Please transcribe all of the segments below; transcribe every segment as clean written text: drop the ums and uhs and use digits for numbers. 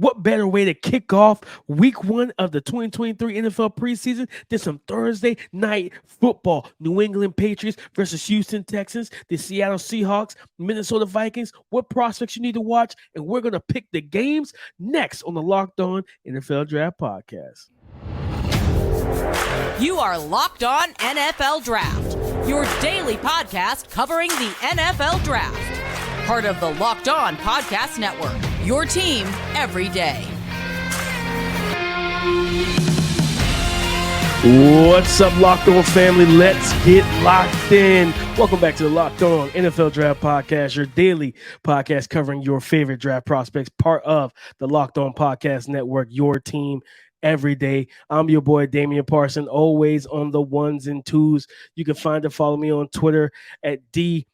What better way to kick off week 1 of the 2023 NFL preseason than some Thursday night football? New England Patriots versus Houston Texans, the Seattle Seahawks, Minnesota Vikings. What prospects you need to watch? And we're going to pick the games next on the Locked On NFL Draft Podcast. You are Locked On NFL Draft, your daily podcast covering the NFL Draft. Part of the Locked On Podcast Network, your team every day. What's up, Locked On family? Let's get locked in. Welcome back to the Locked On NFL Draft Podcast, your daily podcast covering your favorite draft prospects, part of the Locked On Podcast Network, your team every day. I'm your boy, Damian Parson, always on the ones and twos. You can find and follow me on Twitter at DP_NFL.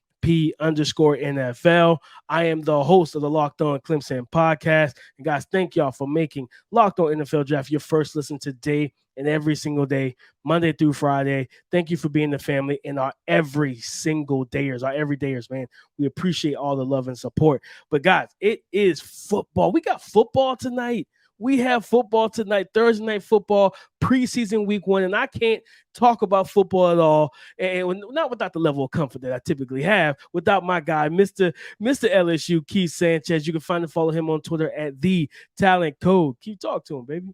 I am the host of the Locked On Clemson podcast. And guys, thank y'all for making Locked On NFL Draft your first listen today and every single day, Monday through Friday. Thank you for being the family and our every single dayers, our everydayers, man. We appreciate all the love and support. But guys, it is football. We got football tonight. We have football tonight, Thursday night football, preseason week 1, and I can't talk about football at all, and not without the level of comfort that I typically have, without my guy, Mr. LSU, Keith Sanchez. You can find and follow him on Twitter at The Talent Code. Keith, talk to him, baby.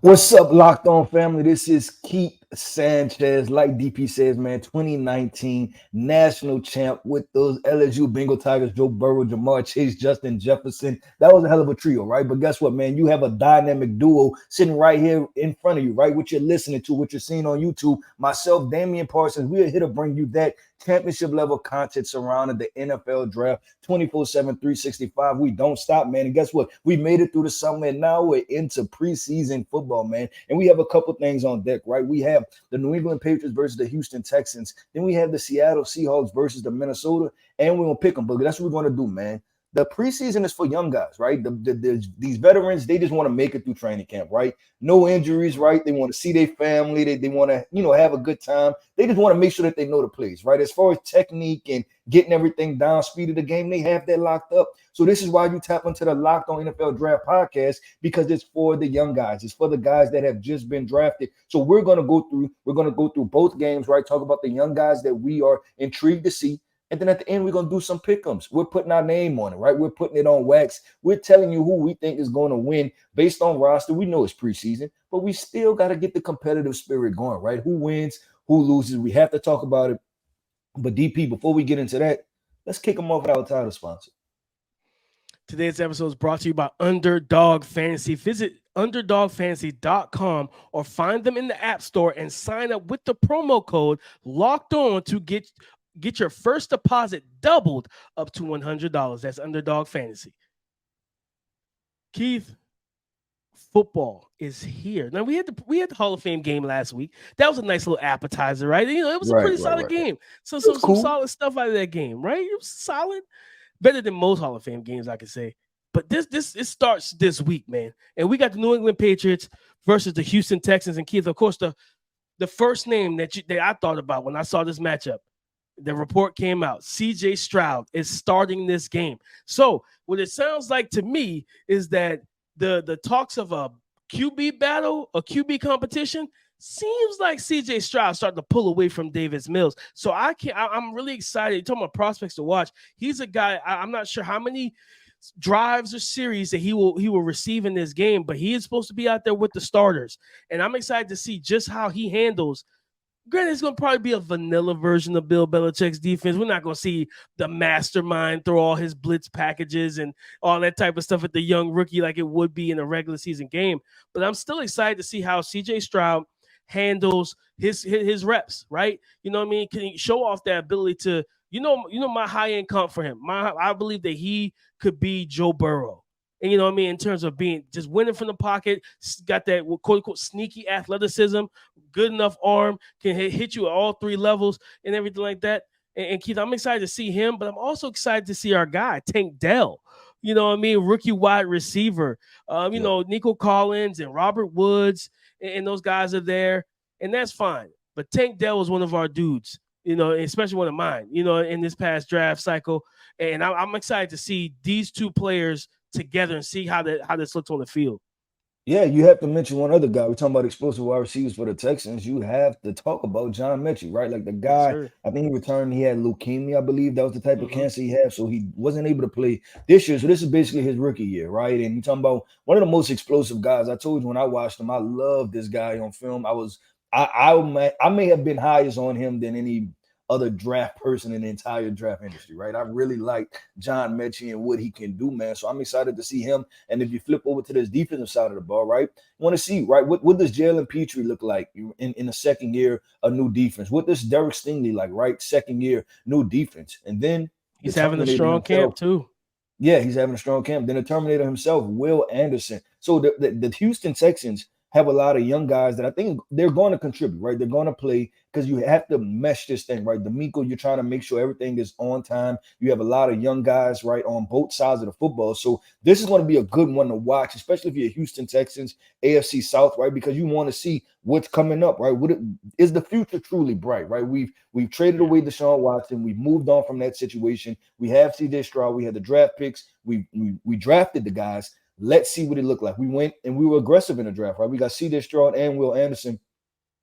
What's up, Locked On family? This is Keith Sanchez. Like DP says, man, 2019 national champ with those LSU Bengal Tigers, Joe Burrow, Jamar Chase, Justin Jefferson. That was a hell of a trio, right? But guess what, man? You have a dynamic duo sitting right here in front of you, right? What you're listening to, what you're seeing on YouTube. Myself, Damian Parsons, we are here to bring you that championship level content surrounding the NFL draft 24/7, 365. We don't stop, man. And guess what? We made it through the summer, and now we're into preseason football, man. And we have a couple things on deck, right? We have the New England Patriots versus the Houston Texans. Then we have the Seattle Seahawks versus the Minnesota, and we're going to pick them. But that's what we're going to do, man. The preseason is for young guys, right? These veterans, they just want to make it through training camp, right? No injuries, right? They want to see their family. They want to, have a good time. They just want to make sure that they know the plays, right? As far as technique and getting everything down, speed of the game, they have that locked up. So this is why you tap into the Locked On NFL Draft podcast, because it's for the young guys. It's for the guys that have just been drafted. So we're going to go through both games, right? Talk about the young guys that we are intrigued to see. And then at the end, we're going to do some pick-ems. We're putting our name on it, right? We're putting it on wax. We're telling you who we think is going to win based on roster. We know it's preseason, but we still got to get the competitive spirit going, right? Who wins, who loses. We have to talk about it. But DP, before we get into that, let's kick them off with our title sponsor. Today's episode is brought to you by Underdog Fantasy. Visit UnderdogFantasy.com or find them in the App Store and sign up with the promo code Locked On to get your first deposit doubled up to $100. That's Underdog Fantasy. Keith, football is here. Now we had the Hall of Fame game last week. That was a nice little appetizer, right? It was a pretty solid game. So some solid stuff out of that game, right? It was solid, better than most Hall of Fame games, I could say. But it starts this week, man. And we got the New England Patriots versus the Houston Texans. And Keith, of course, the first name that I thought about when I saw this matchup, the report came out. C.J. Stroud is starting this game. So what it sounds like to me is that the talks of a QB battle, a QB competition, seems like C.J. Stroud starting to pull away from Davis Mills. So I'm really excited. You're talking about prospects to watch. He's a guy, I'm not sure how many drives or series that he will receive in this game, but he is supposed to be out there with the starters. And I'm excited to see just how he handles. Granted, it's going to probably be a vanilla version of Bill Belichick's defense. We're not going to see the mastermind throw all his blitz packages and all that type of stuff at the young rookie like it would be in a regular season game. But I'm still excited to see how C.J. Stroud handles his reps, right? You know what I mean? Can he show off that ability to, my high-end comp for him? I believe that he could be Joe Burrow. And you know what I mean, in terms of being just winning from the pocket, got that quote unquote sneaky athleticism, good enough arm, can hit you at all three levels and everything like that. And Keith, I'm excited to see him, but I'm also excited to see our guy, Tank Dell. You know what I mean? Rookie wide receiver. Nico Collins and Robert Woods and those guys are there, and that's fine. But Tank Dell was one of our dudes, especially one of mine, in this past draft cycle. And I'm excited to see these two players together and see how this looks on the field. Yeah, you have to mention one other guy. We're talking about explosive wide receivers for the Texans. You have to talk about John Metchie, right? Like the guy, Yes, I think he returned, he had leukemia, I believe that was the type of cancer he had. So he wasn't able to play this year. So this is basically his rookie year, right? And you're talking about one of the most explosive guys. I told you when I watched him, I love this guy on film. I may have been highest on him than any other draft person in the entire draft industry, right? I really like John Metchie and what he can do, man. So I'm excited to see him. And if you flip over to this defensive side of the ball, right, you want to see, right, what does Jalen Petrie look like in the second year of new defense? What does Derek Stingley like, right? Second year, new defense. And then he's having a strong camp too. Yeah, he's having a strong camp. Then the Terminator himself, Will Anderson. So the Houston Texans have a lot of young guys that I think they're going to contribute, right? They're going to play because you have to mesh this thing, right? D'Amico, you're trying to make sure everything is on time. You have a lot of young guys, right, on both sides of the football. So this is going to be a good one to watch, especially if you're Houston Texans, AFC South, right? Because you want to see what's coming up, right? Is the future truly bright, right? We've traded away Deshaun Watson. We've moved on from that situation. We have C.J Stroud. We had the draft picks. We drafted the guys. Let's see what it looked like. We went and we were aggressive in the draft, right? We got C.J Stroud and Will Anderson.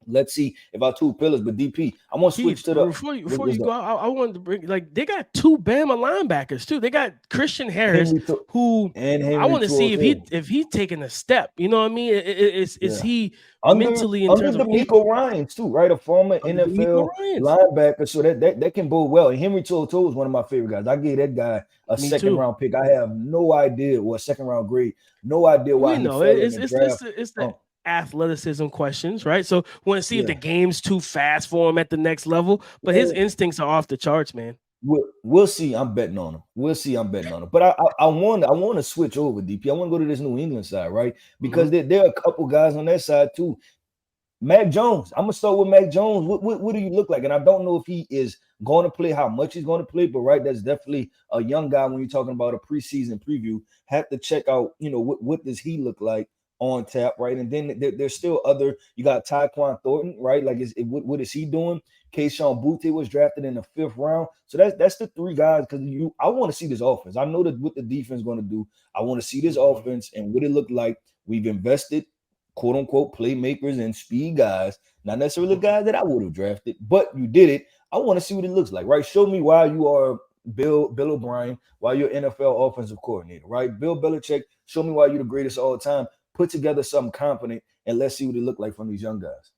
Let's see if our two pillars, but DP, I'm gonna switch to the before you go. I wanted to bring they got two Bama linebackers too. They got Christian Harris, who I want to see if he's taking a step. You know what I mean? Is he mentally in terms of Demario Ryans too, right? A former NFL linebacker, so that can bode well. And Henry To'oTo'o is one of my favorite guys. I gave that guy a second round pick. I have no idea what second round grade. No idea why he fell in the draft. It's the athleticism questions, right? So we want to see if the game's too fast for him at the next level, but his instincts are off the charts, man. We'll see. I'm betting on him. But I want to switch over, DP. I want to go to this New England side, right? Because there are a couple guys on that side too. Mac Jones. I'm gonna start with Mac Jones. What do you look like? And I don't know if he is going to play, how much he's going to play, but right, that's definitely a young guy when you're talking about a preseason preview. Have to check out, what does he look like on tap, right? And then there's still other. You got Tyquan Thornton, right? Like, what is he doing? Kayshon Boutte was drafted in the 5th round. So that's the three guys, because I want to see this offense. I know that what the defense is going to do. I want to see this offense and what it looked like. We've invested, quote unquote, playmakers and speed guys, not necessarily the guys that I would have drafted, but you did it. I want to see what it looks like, right? Show me why you are Bill O'Brien, why you're NFL offensive coordinator, right? Bill Belichick, show me why you're the greatest of all time. Put together something competent, and let's see what it look like from these young guys.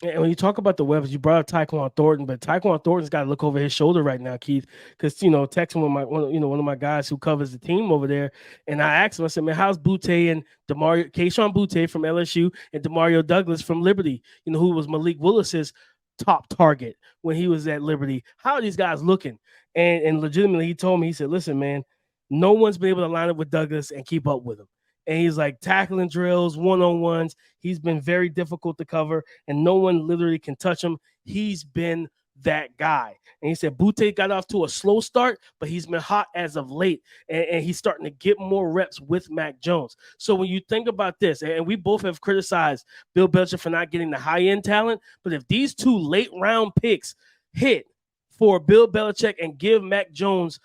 And when you talk about the weapons, you brought up Tyquan Thornton, but Tyquan Thornton's got to look over his shoulder right now, Keith, because texting one of my guys who covers the team over there, and I asked him, I said, man, how's Boutte and Kayshon Boutte from LSU and Demario Douglas from Liberty, who was Malik Willis's top target when he was at Liberty? How are these guys looking? And legitimately, he told me, he said, listen, man, no one's been able to line up with Douglas and keep up with him. And he's like tackling drills, one-on-ones. He's been very difficult to cover, and no one literally can touch him. He's been that guy. And he said Boutte got off to a slow start, but he's been hot as of late, and he's starting to get more reps with Mac Jones. So when you think about this, and we both have criticized Bill Belichick for not getting the high-end talent, but if these two late-round picks hit for Bill Belichick and give Mac Jones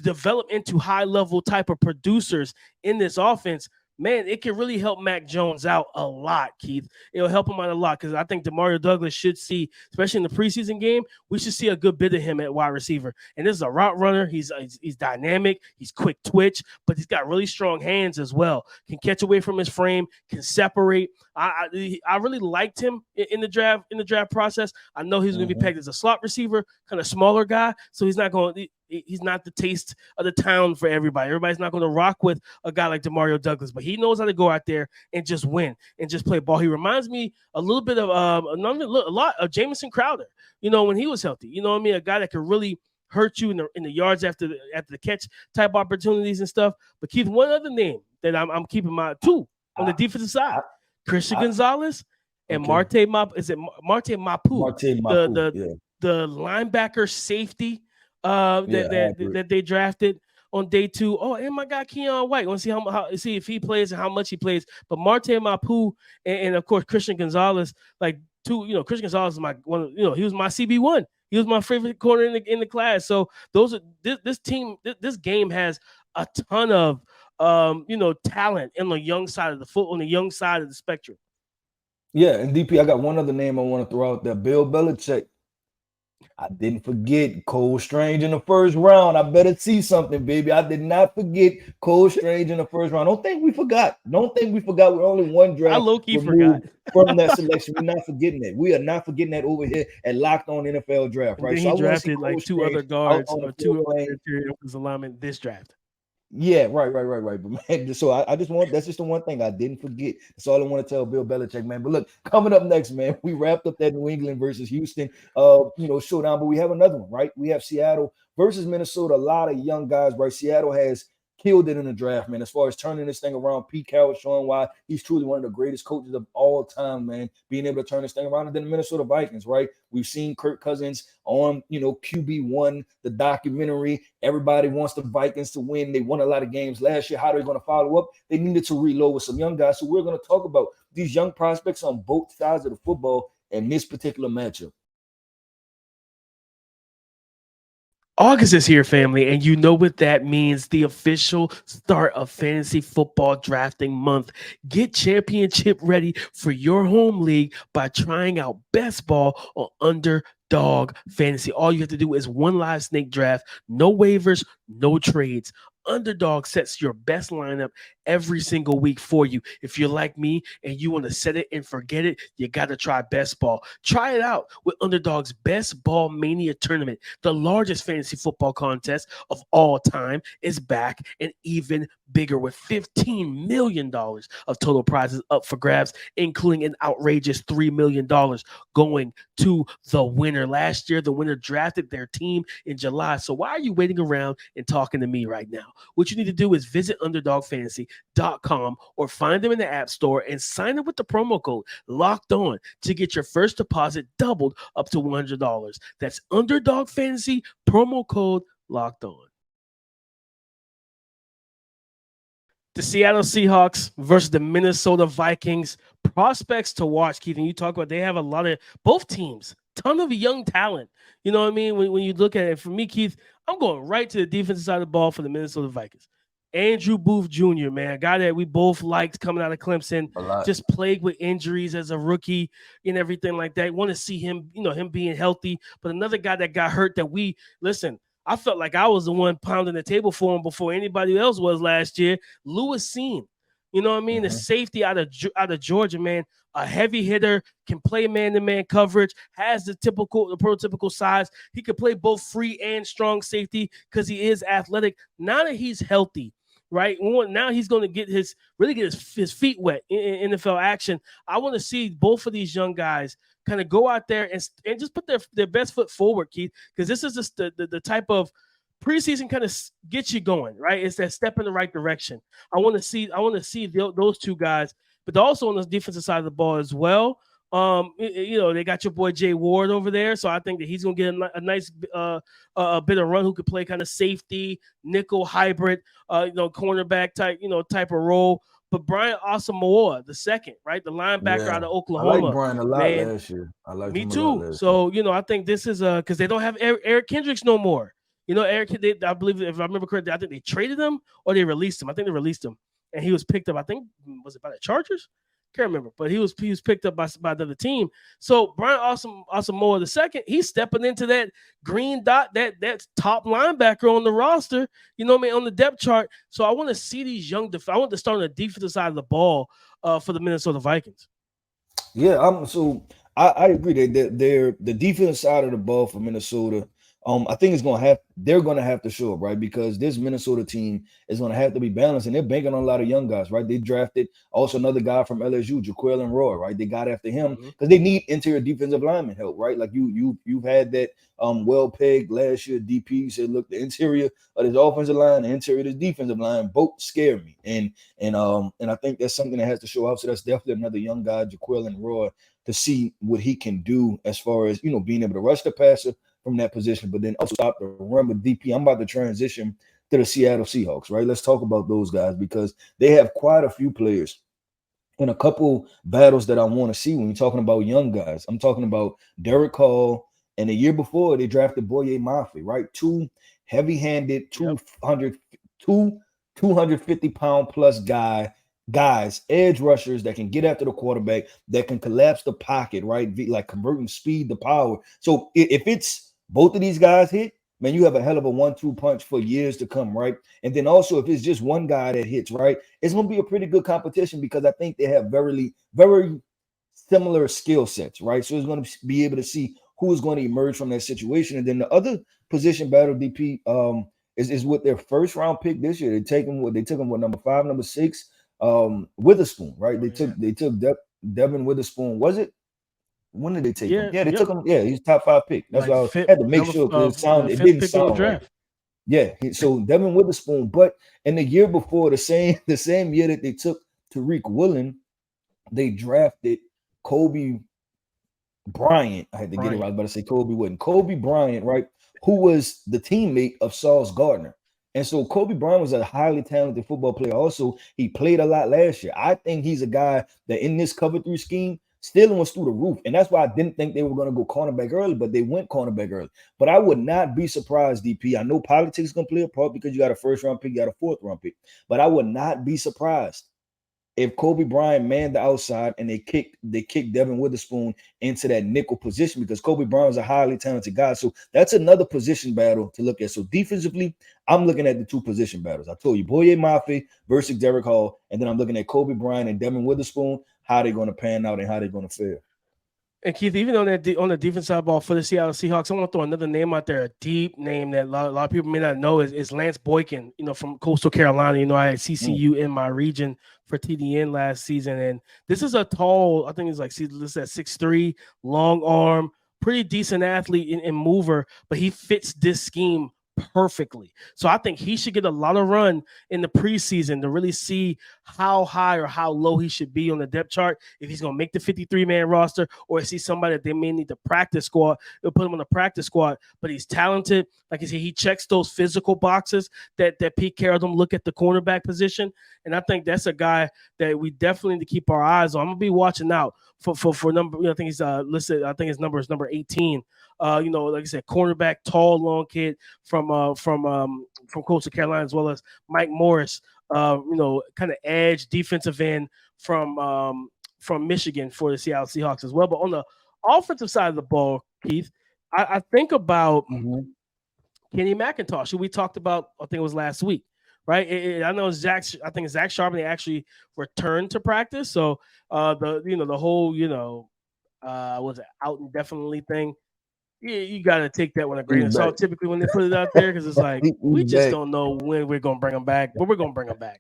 develop into high-level type of producers in this offense, man, it can really help Mac Jones out a lot, Keith. It'll help him out a lot, because I think Demario Douglas should see, especially in the preseason game, we should see a good bit of him at wide receiver. And this is a route runner. He's dynamic. He's quick twitch, but he's got really strong hands as well. Can catch away from his frame, can separate. I really liked him in the draft process. I know he's going to be pegged as a slot receiver, kind of smaller guy, so he's not the taste of the town for everybody. Everybody's not going to rock with a guy like Demario Douglas, but he knows how to go out there and just win and just play ball. He reminds me a little bit of a lot of Jamison Crowder, when he was healthy. You know what I mean? A guy that could really hurt you in the yards after the catch type opportunities and stuff. But Keith, one other name that I'm keeping my two on the defensive side, Christian Gonzalez and Marte Mapu. The linebacker safety that they drafted on day 2. Oh, and my guy Keon White. Want to see if he plays and how much he plays. But Marte Mapu and of course Christian Gonzalez, Christian Gonzalez is he was my CB1. He was my favorite corner in the class. So this game has a ton of talent on the young side of the spectrum. Yeah, and DP, I got one other name I want to throw out there. Bill Belichick. I didn't forget Cole Strange in the first round. I better see something, baby. I did not forget Cole Strange in the first round. Don't think we forgot. We're only one draft low-key removed from that selection. We're not forgetting that. We are not forgetting that over here at Locked On NFL Draft, right? And then he drafted like two other guards or two other interior alignment this draft. Yeah, right. But man, so that's just the one thing I didn't forget. That's all I want to tell Bill Belichick, man. But look, coming up next, man, we wrapped up that New England versus Houston showdown, but we have another one, right? We have Seattle versus Minnesota. A lot of young guys, right? Seattle has killed it in the draft, man, as far as turning this thing around. Pete Carroll showing why he's truly one of the greatest coaches of all time, man, being able to turn this thing around. And then the Minnesota Vikings, right? We've seen Kirk Cousins on, QB1, the documentary. Everybody wants the Vikings to win. They won a lot of games last year. How are they going to follow up? They needed to reload with some young guys. So we're going to talk about these young prospects on both sides of the football in this particular matchup. August is here, family, and you know what that means. The official start of fantasy football drafting month. Get championship ready for your home league by trying out Best Ball on Underdog Fantasy. All you have to do is one live snake draft, no waivers, no trades. Underdog sets your best lineup every single week for you. If you're like me and you want to set it and forget it, you got to try Best Ball. Try it out with Underdog's Best Ball Mania Tournament. The largest fantasy football contest of all time is back and even bigger with $15 million of total prizes up for grabs, including an outrageous $3 million going to the winner. Last year, the winner drafted their team in July. So why are you waiting around and talking to me right now? What you need to do is visit UnderdogFantasy.com or find them in the App Store and sign up with the promo code Locked On to get your first deposit doubled up to $100. That's Underdog Fantasy, promo code Locked On. The Seattle Seahawks versus the Minnesota Vikings. Prospects to watch, Keith. And you talk about they have a lot of both teams, ton of young talent. You know what I mean? When you look at it, for me, Keith, I'm going right to the defensive side of the ball for the Minnesota Vikings. Andrew Booth Jr., man, a guy that we both liked coming out of Clemson, just plagued with injuries as a rookie and everything like that. Want to see him, him being healthy. But another guy that got hurt that I felt like I was the one pounding the table for him before anybody else was last year. Lewis Cine, you know what I mean? The safety out of Georgia, man, a heavy hitter, can play man-to-man coverage, has the prototypical size. He could play both free and strong safety because he is athletic. Now that he's healthy, right? Now he's going to get his feet wet in NFL action. I want to see both of these young guys kind of go out there and just put their best foot forward, Keith, because this is just the type of preseason kind of gets you going, right? It's that step in the right direction. I want to see those two guys, but also on the defensive side of the ball as well. They got your boy Jay Ward over there, so I think that he's gonna get a nice bit of run. Who could play kind of safety, nickel hybrid, cornerback type of role. But Brian Asamoah, the second, right, the linebacker out of Oklahoma. I like Brian a lot last year. I like me too. So I think this is because they don't have Eric Kendricks no more. Eric, I believe, if I remember correctly, I think they traded him or they released him. I think they released him, and he was picked up. I think was it by the Chargers? Can't remember, but he was picked up by another team. So Brian Asamoah the second, he's stepping into that green dot, that top linebacker on the roster. On the depth chart. So I want to see these young. I want to start on the defensive side of the ball for the Minnesota Vikings. Yeah, so I agree that they're the defensive side of the ball for Minnesota. I think they're going to have to show up, right? Because this Minnesota team is going to have to be balanced, and they're banking on a lot of young guys, right? They drafted also another guy from LSU, Jaquelin Roy, right? They got after him because they need interior defensive lineman help, right? Like you've had that well pegged last year. DP you said, look, the interior of this offensive line, the interior of this defensive line, both scare me, and I think that's something that has to show up. So that's definitely another young guy, Jaquelin Roy, to see what he can do as far as being able to rush the passer from that position, but then also stop the run with DP. I'm about to transition to the Seattle Seahawks, right? Let's talk about those guys because they have quite a few players in a couple battles that I want to see when you're talking about young guys. I'm talking about Derek Hall, and the year before they drafted Boye Mafe, right? Two heavy-handed, 200 250-pound plus guys, edge rushers that can get after the quarterback, that can collapse the pocket, right? Like converting speed to power. So if it's both of these guys hit, man, you have a hell of a 1-2 punch for years to come, right? And then also, if it's just one guy that hits, right, it's going to be a pretty good competition because I think they have very similar skill sets, right? So it's going to be able to see who is going to emerge from that situation. And then the other position battle, DP, is with their first round pick this year. They took him with number 5, number 6, Witherspoon, right? They took Devin Witherspoon. Was it? When did they take him? Yeah, they took him. Yeah, he's top 5 pick. That's why I had to make sure because it didn't sound right. Yeah, so Devin Witherspoon. But in the year before, the same year that they took Tariq Woolen, they drafted Kobe Bryant. I had to get it right. I was about to say Kobe Woolen. Kobe Bryant, right? Who was the teammate of Sauce Gardner. And so Kobe Bryant was a highly talented football player. Also, he played a lot last year. I think he's a guy that in this cover 3 scheme still went through the roof. And that's why I didn't think they were going to go cornerback early, but they went cornerback early. But I would not be surprised, DP. I know politics is going to play a part because you got a first round pick, you got a 4th round pick. But I would not be surprised if Kobe Bryant manned the outside and they kicked Devin Witherspoon into that nickel position because Kobe Bryant is a highly talented guy. So that's another position battle to look at. So defensively, I'm looking at the 2 position battles. I told you, Boye Mafe versus Derek Hall, and then I'm looking at Kobe Bryant and Devin Witherspoon, how they're going to pan out and how they're going to fare. And Keith, even on the defense side of the ball for the Seattle Seahawks, I want to throw another name out there, a deep name that a lot of people may not know is Lance Boykin, from Coastal Carolina. I had CCU in my region for TDN last season. And this is a tall, I think it's like, this at 6'3", long arm, pretty decent athlete and mover, but he fits this scheme perfectly. So I think he should get a lot of run in the preseason to really see how high or how low he should be on the depth chart, if he's going to make the 53-man roster or is he somebody that they may need to practice squad. They'll put him on the practice squad, but he's talented. Like I said, he checks those physical boxes that Pete Carroll them look at the cornerback position. And I think that's a guy that we definitely need to keep our eyes on. I'm going to be watching out for number, I think he's listed. I think his number is number 18. Like I said, cornerback, tall, long kid from Coastal Carolina, as well as Mike Morris, kind of edge defensive end from Michigan for the Seattle Seahawks as well. But on the offensive side of the ball, Keith, I think about Kenny McIntosh, who we talked about, I think it was last week, right? I know Zach Charbonnet actually returned to practice. So the whole, was it out indefinitely thing? Yeah, you got to take that with a grain of salt typically when they put it out there because it's like we just don't know when we're going to bring him back, but we're going to bring him back,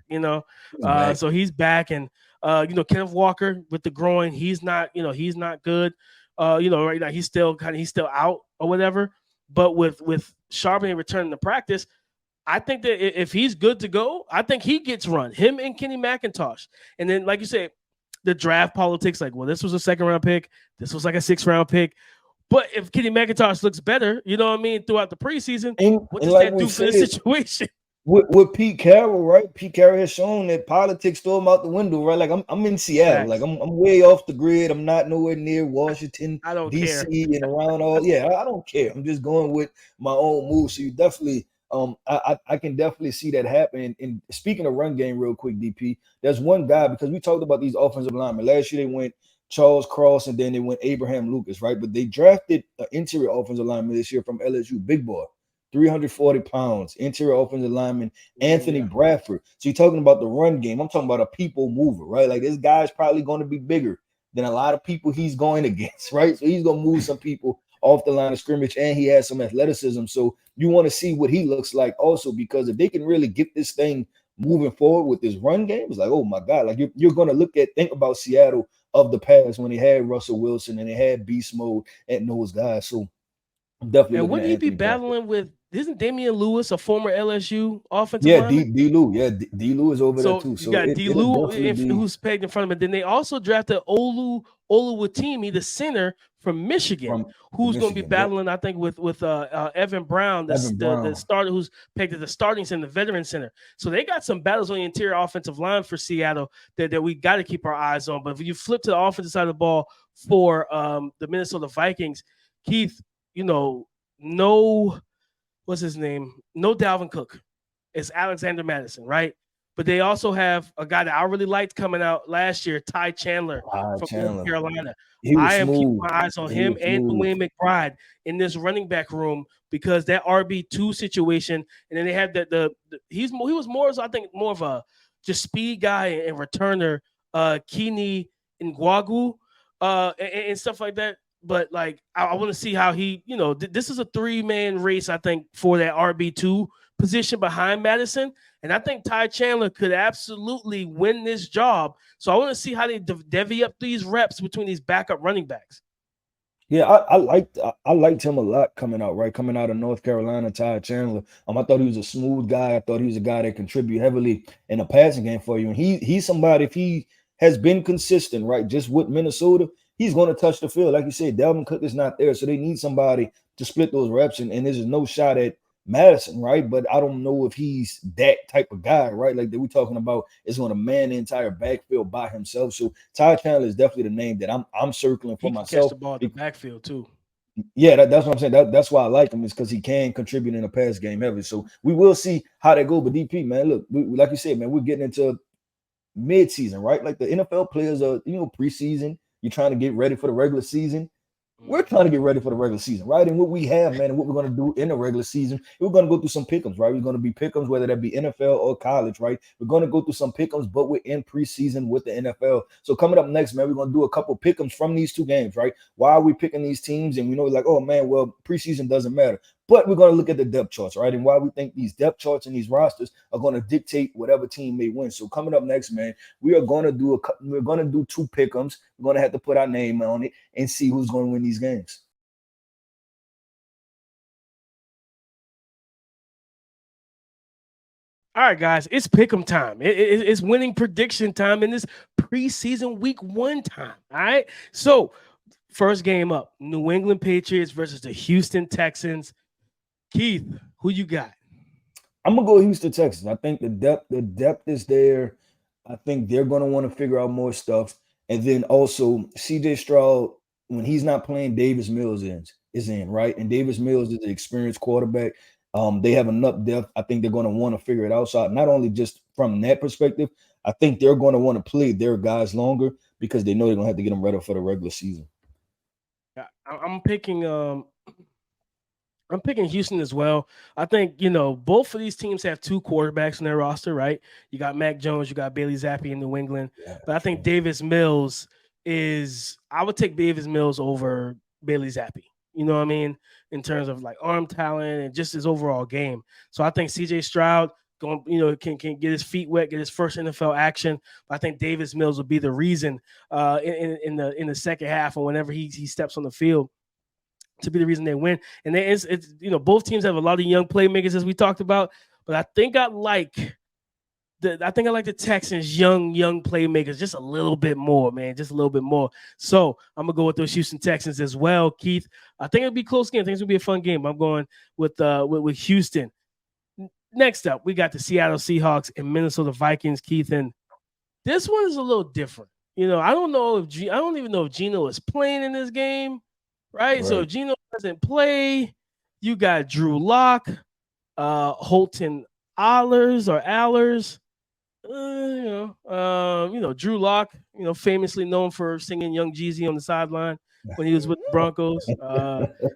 So he's back, and Kenneth Walker with the groin, he's not good. Right now he's still out or whatever. But with Charbonnet returning to practice, I think that if he's good to go, I think he gets run. Him and Kenny McIntosh, and then like you said, the draft politics, like, well, this was a 2nd round pick, this was like a 6th round pick. But if Kenny McIntosh looks better, throughout the preseason, what does that do for the situation? With Pete Carroll, right? Pete Carroll has shown that politics throw him out the window, right? Like I'm in Seattle, like I'm way off the grid. I'm not nowhere near Washington, DC, and around all. Yeah, I don't care. I'm just going with my own move. So you definitely, I can definitely see that happening. And speaking of run game, real quick, DP, there's one guy because we talked about these offensive linemen last year. They went Charles Cross, and then they went Abraham Lucas, right? But they drafted an interior offensive lineman this year from LSU, big boy, 340 pounds, interior offensive lineman, Anthony Bradford. So you're talking about the run game. I'm talking about a people mover, right? Like this guy's probably going to be bigger than a lot of people he's going against, right? So he's going to move some people off the line of scrimmage, and he has some athleticism. So you want to see what he looks like also, because if they can really get this thing moving forward with this run game, it's like, oh my God, like you're going to think about Seattle of the past when they had Russell Wilson and they had beast mode and those guys. So definitely. And wouldn't he be battling with? Isn't Damian Lewis a former LSU offensive lineman? D. Lou. Yeah, D. Lou is over there too. So you got D. Lou who's pegged in front of him. And then they also drafted Oluwatimi, the center from Michigan, who's going to be battling, I think, with Evan Brown, the starter who's pegged at the starting center, the veteran center. So they got some battles on the interior offensive line for Seattle that we got to keep our eyes on. But if you flip to the offensive side of the ball for the Minnesota Vikings, Keith, no, what's his name? No Dalvin Cook. It's Alexander Madison, right? but they also have a guy that I really liked coming out last year, Ty Chandler from North Carolina. I am keeping my eyes on him and Dwayne McBride in this running back room because that RB2 situation, and then they have he was more, I think, more of a just speed guy and returner, Kini Ngwagu, and stuff like that. But like, I want to see how he, this is a 3-man race, I think, for that RB2 position behind Madison. And I think Ty Chandler could absolutely win this job. So I want to see how they divvy up these reps between these backup running backs. Yeah, I liked him a lot coming out of North Carolina, Ty Chandler. I thought he was a smooth guy. I thought he was a guy that contribute heavily in the passing game for you. And he's somebody, if he has been consistent, right, just with Minnesota, he's going to touch the field. Like you said, Dalvin Cook is not there, so they need somebody to split those reps. And there's no shot at Madison, right? But I don't know if he's that type of guy, right? Like that we're talking about is going to man the entire backfield by himself. So Ty Chandler is definitely the name that I'm circling for myself. Catch the ball in the backfield too. Yeah, that's what I'm saying. That's why I like him, is because he can contribute in a pass game heavy. So we will see how that go. But DP, man, look, like you said, man, we're getting into mid-season, right? Like the NFL players are, preseason. You're trying to get ready for the regular season. We're trying to get ready for the regular season, right? And what we have, man, and what we're going to do in the regular season, we're going to go through some pick'ems, right? We're going to be pick'ems, whether that be NFL or college, right? We're going to go through some pick'ems, but we're in preseason with the NFL. So coming up next, man, we're going to do a couple pick'ems from these two games, right? Why are we picking these teams? And we know, like, oh, man, well, preseason doesn't matter. But we're going to look at the depth charts, right? And why we think these depth charts and these rosters are going to dictate whatever team may win. So coming up next, man, we're going to do two pick'ems. We're going to have to put our name on it and see who's going to win these games. All right, guys, it's pick'em time. It's winning prediction time in this preseason week 1 time. All right. So, first game up: New England Patriots versus the Houston Texans. Keith, who you got? I'm gonna go Houston Texans. I think the depth is there. I think they're gonna want to figure out more stuff, and then also C.J Stroud, when he's not playing, Davis Mills is in, right? And Davis Mills is an experienced quarterback. They have enough depth. I think they're going to want to figure it out. So not only just from that perspective, I think they're going to want to play their guys longer because they know they're going to have to get them ready for the regular season. Yeah, I'm picking Houston as well. I think, both of these teams have 2 quarterbacks in their roster, right? You got Mac Jones, you got Bailey Zappi in New England. Yeah, but I think Davis Mills I would take Davis Mills over Bailey Zappi. You know what I mean? In terms of like arm talent and just his overall game. So I think C.J Stroud can get his feet wet, get his first NFL action. But I think Davis Mills will be the reason in the second half or whenever he steps on the field to be the reason they win. And it's both teams have a lot of young playmakers as we talked about. But I think I like the Texans' young playmakers just a little bit more, man, just a little bit more. So I'm gonna go with those Houston Texans as well, Keith. I think it'll be a close game. I think it's gonna be a fun game. I'm going with Houston. Next up, we got the Seattle Seahawks and Minnesota Vikings, Keith, and this one is a little different. I don't even know if Geno is playing in this game, right? So if Geno doesn't play, you got Drew Lock, Holton Allers. Drew Lock, famously known for singing Young Jeezy on the sideline when he was with the Broncos,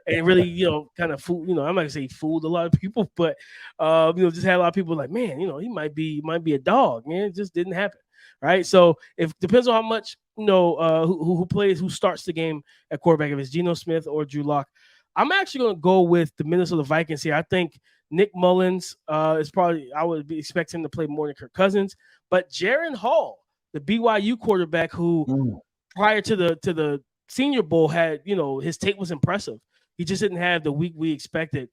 and really, kind of fooled. I'm not gonna say fooled a lot of people, but just had a lot of people like, man, he might be a dog, man. It just didn't happen, right? So if depends on how much who starts the game at quarterback, if it's Geno Smith or Drew Lock. I'm actually gonna go with the Minnesota Vikings here. I think Nick Mullins is probably, I would be expecting him to play more than Kirk Cousins, but Jaron Hall, the BYU quarterback, who prior to the Senior Bowl had, his tape was impressive. He just didn't have the week we expected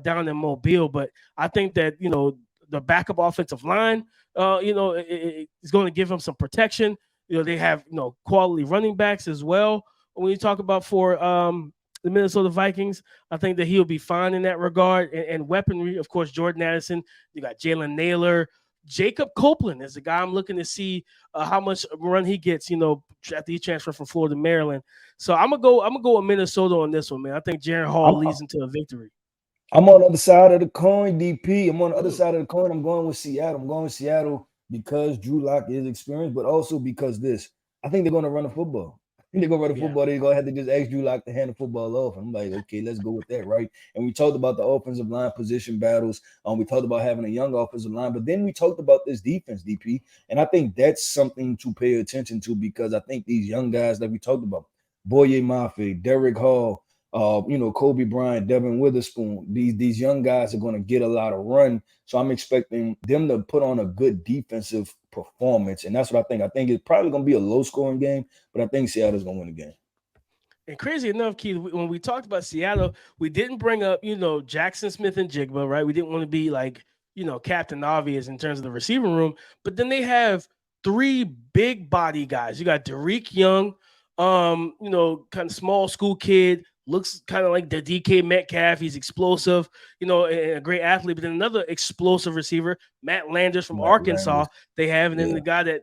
down in Mobile. But I think that the backup offensive line, is going to give him some protection. They have quality running backs as well. When you talk about for the Minnesota Vikings, I think that he'll be fine in that regard. And weaponry, of course, Jordan Addison. You got Jalen Naylor. Jacob Copeland is the guy I'm looking to see how much run he gets, after he transferred from Florida to Maryland. So I'm gonna go with Minnesota on this one, man. I think Jaron Hall leads into a victory. I'm on the other side of the coin, DP. I'm on the other side of the coin. I'm going with Seattle. because Drew Lock is experienced, but also because I think they're going to run the football. They're gonna run the football. They're gonna have to just ask Drew Lock to hand the football off. I'm like, okay, let's go with that, right? And we talked about the offensive line position battles. We talked about having a young offensive line, but then we talked about this defense, DP. And I think that's something to pay attention to because I think these young guys that we talked about, Boye Mafe, Derek Hall, Kobe Bryant, Devin Witherspoon, these young guys are going to get a lot of run. So I'm expecting them to put on a good defensive performance. And that's what I think. I think it's probably going to be a low-scoring game, but I think Seattle's going to win the game. And crazy enough, Keith, when we talked about Seattle, we didn't bring up, Jackson Smith and Jigba, right? We didn't want to be like, Captain Obvious in terms of the receiver room. But then they have 3 big body guys. You got Derek Young, kind of small school kid, looks kind of like the DK Metcalf. He's explosive, and a great athlete. But then another explosive receiver, Matt Landers from Arkansas. They have, and then the guy that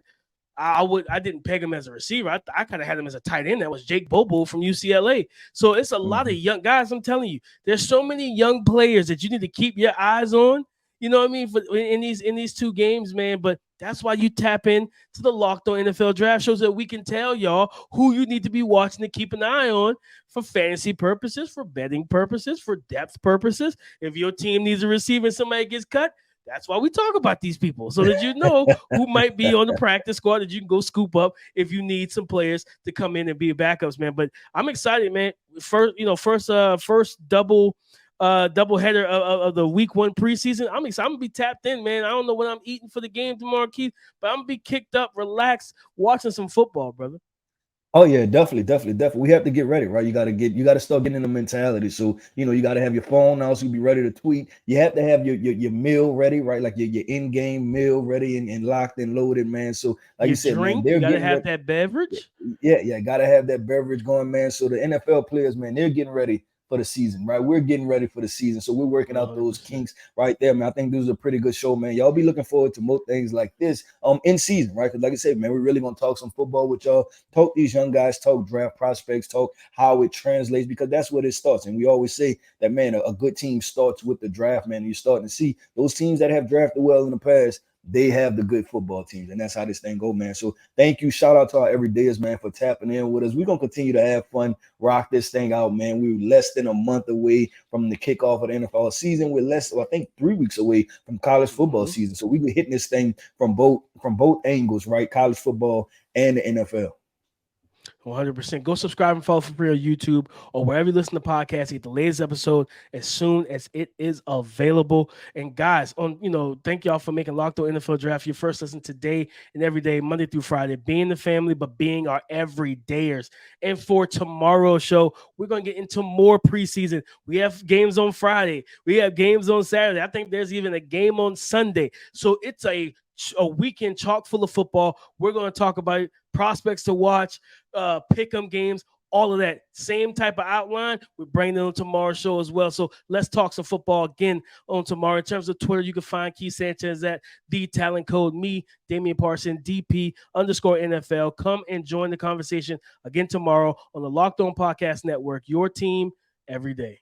I didn't peg him as a receiver. I kind of had him as a tight end. That was Jake Bobo from UCLA. So it's a lot of young guys. I'm telling you, there's so many young players that you need to keep your eyes on. You know what I mean? In these 2 games, man. But that's why you tap in to the Locked On NFL Draft show so that we can tell y'all who you need to be watching to keep an eye on for fantasy purposes, for betting purposes, for depth purposes. If your team needs a receiver and somebody gets cut, that's why we talk about these people, so that you know who might be on the practice squad that you can go scoop up if you need some players to come in and be backups, man. But I'm excited, man. First double header of the week 1 preseason. I'm excited. I'm gonna be tapped in, man. I don't know what I'm eating for the game tomorrow, Keith, but I'm gonna be kicked up, relaxed, watching some football, brother. Oh yeah, definitely. We have to get ready, right? You got to start getting in the mentality. So you got to have your phone out so you be ready to tweet. You have to have your meal ready, right? Like your in-game meal ready and locked and loaded, man. So like you said, drink, man, you gotta have that beverage. Yeah, gotta have that beverage going, man. So the NFL players, man, they're getting ready for the season, right? We're getting ready for the season. So we're working out those kinks right there, man. I think this is a pretty good show, man. Y'all be looking forward to more things like this in season, right? Because like I said, man, we're really going to talk some football with y'all, talk these young guys, talk draft prospects, talk how it translates, because that's where it starts. And we always say that, man, a good team starts with the draft, man. You're starting to see those teams that have drafted well in the past, they have the good football teams, and that's how this thing go, man. So thank you. Shout out to our everydayers, man, for tapping in with us. We're going to continue to have fun, rock this thing out, man. We're less than a month away from the kickoff of the NFL season. We're I think 3 weeks away from college football season. So we were hitting this thing from both angles, right? College football and the NFL. 100%. Go subscribe and follow for free on YouTube or wherever you listen to podcasts. Get the latest episode as soon as it is available. And guys, thank y'all for making Locked On NFL Draft your first listen today and every day, Monday through Friday. Being the family, but being our everydayers. And for tomorrow's show, we're going to get into more preseason. We have games on Friday. We have games on Saturday. I think there's even a game on Sunday. So it's a weekend chock full of football. We're going to talk about prospects to watch, pick 'em games, all of that. Same type of outline. We're bringing it on tomorrow's show as well. So let's talk some football again on tomorrow. In terms of Twitter, you can find Keith Sanchez at the talent code, me, Damian Parson, DP_NFL. Come and join the conversation again tomorrow on the Locked On Podcast Network, your team every day.